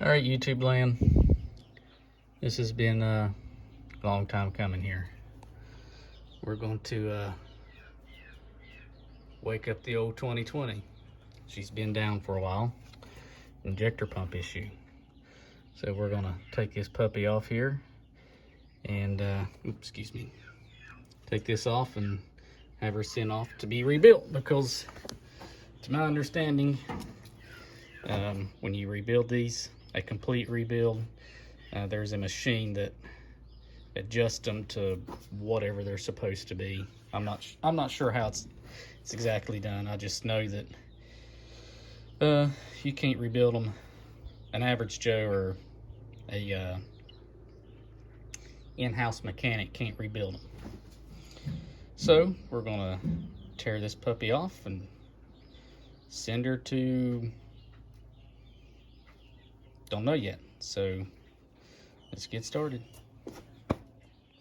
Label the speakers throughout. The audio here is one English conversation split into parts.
Speaker 1: Alright, YouTube land. This has been a long time coming here. We're going to wake up the old 2020. She's been down for a while. Injector pump issue. So we're going to take this puppy off here and, excuse me, take this off and have her sent off to be rebuilt, because to my understanding, when you rebuild these, a complete rebuild, there's a machine that adjusts them to whatever they're supposed to be. I'm not sure how it's exactly done. I just know that you can't rebuild them. An average Joe or a in-house mechanic can't rebuild them. So we're gonna tear this puppy off and send her to, don't know yet. So let's get started.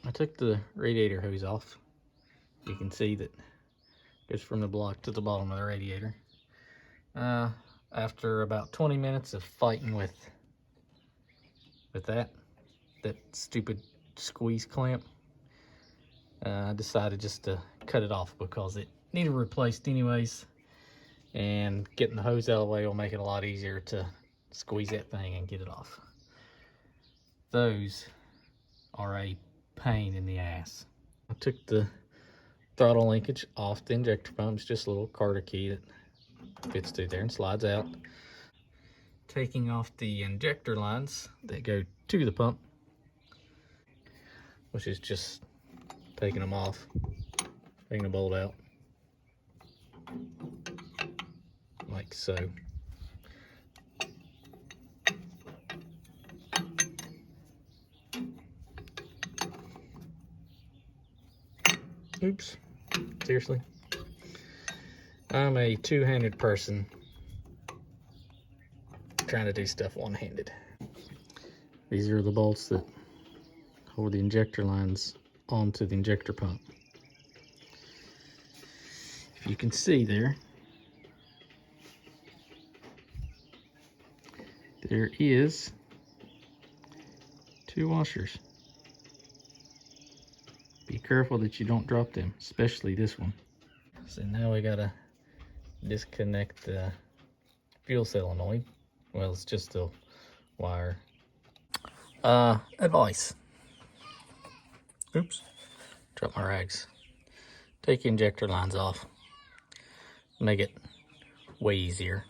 Speaker 1: I took the radiator hose off. You can see that it goes from the block to the bottom of the radiator. After about 20 minutes of fighting with that stupid squeeze clamp, I decided just to cut it off because it needed replaced anyways, and getting the hose out of the way will make it a lot easier to squeeze that thing and get it off. Those are a pain in the ass. I took the throttle linkage off the injector pump. It's just a little Carter key that fits through there and slides out. Taking off the injector lines that go to the pump, which is just taking them off, taking the bolt out, like so. Oops, seriously. I'm a two-handed person trying to do stuff one-handed. These are the bolts that hold the injector lines onto the injector pump. If you can see there is two washers. Be careful that you don't drop them, especially this one. So now we gotta disconnect the fuel solenoid. Well, it's just a wire. Advice. Oops, dropped my rags. Take the injector lines off. Make it way easier.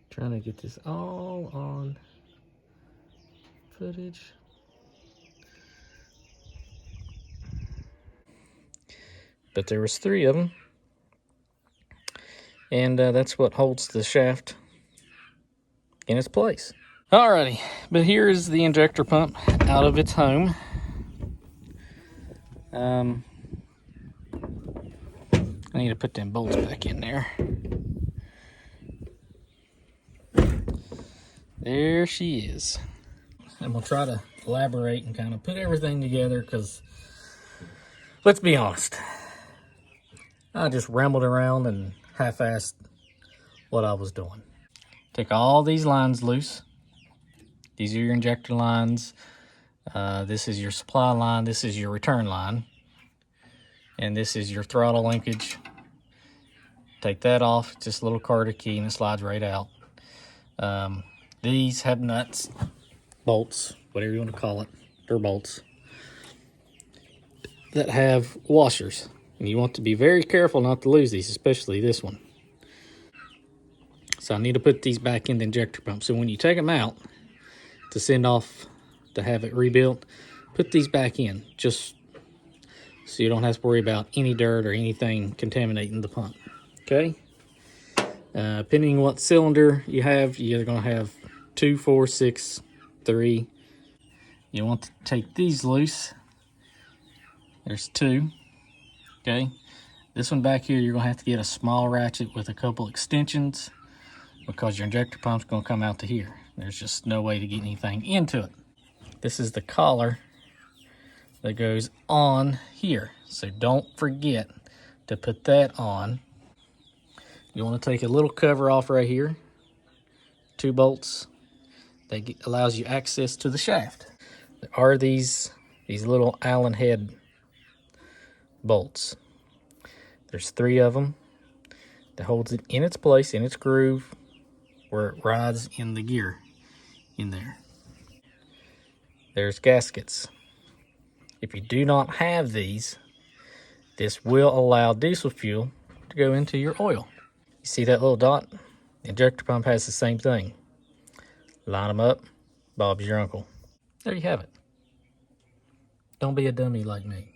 Speaker 1: Trying to get this all on footage. But there was 3 of them, and that's what holds the shaft in its place. Alrighty, but here is the injector pump out of its home. I need to put them bolts back in there. There she is. And we'll try to elaborate and kind of put everything together, because let's be honest, I just rambled around and half-assed what I was doing. Take all these lines loose. These are your injector lines. This is your supply line. This is your return line. And this is your throttle linkage. Take that off. It's just a little Carter key and it slides right out. These have nuts, bolts, whatever you want to call it. They're bolts that have washers. And you want to be very careful not to lose these, especially this one. So I need to put these back in the injector pump. So when you take them out to send off to have it rebuilt, put these back in, just so you don't have to worry about any dirt or anything contaminating the pump. Okay? Depending on what cylinder you have, you're going to have 2, 4, 6, 3. You want to take these loose. There's 2. Okay? This one back here, you're gonna have to get a small ratchet with a couple extensions because your injector pump's gonna come out to here. There's just no way to get anything into it. This is the collar that goes on here. So don't forget to put that on. You wanna take a little cover off right here, 2 bolts. That allows you access to the shaft. There are these little Allen head bolts. There's 3 of them that holds it in its place, in its groove, where it rides in the gear in there. There's gaskets. If you do not have these, this will allow diesel fuel to go into your oil. You see that little dot? The injector pump has the same thing. Line them up, Bob's your uncle. There you have it. Don't be a dummy like me.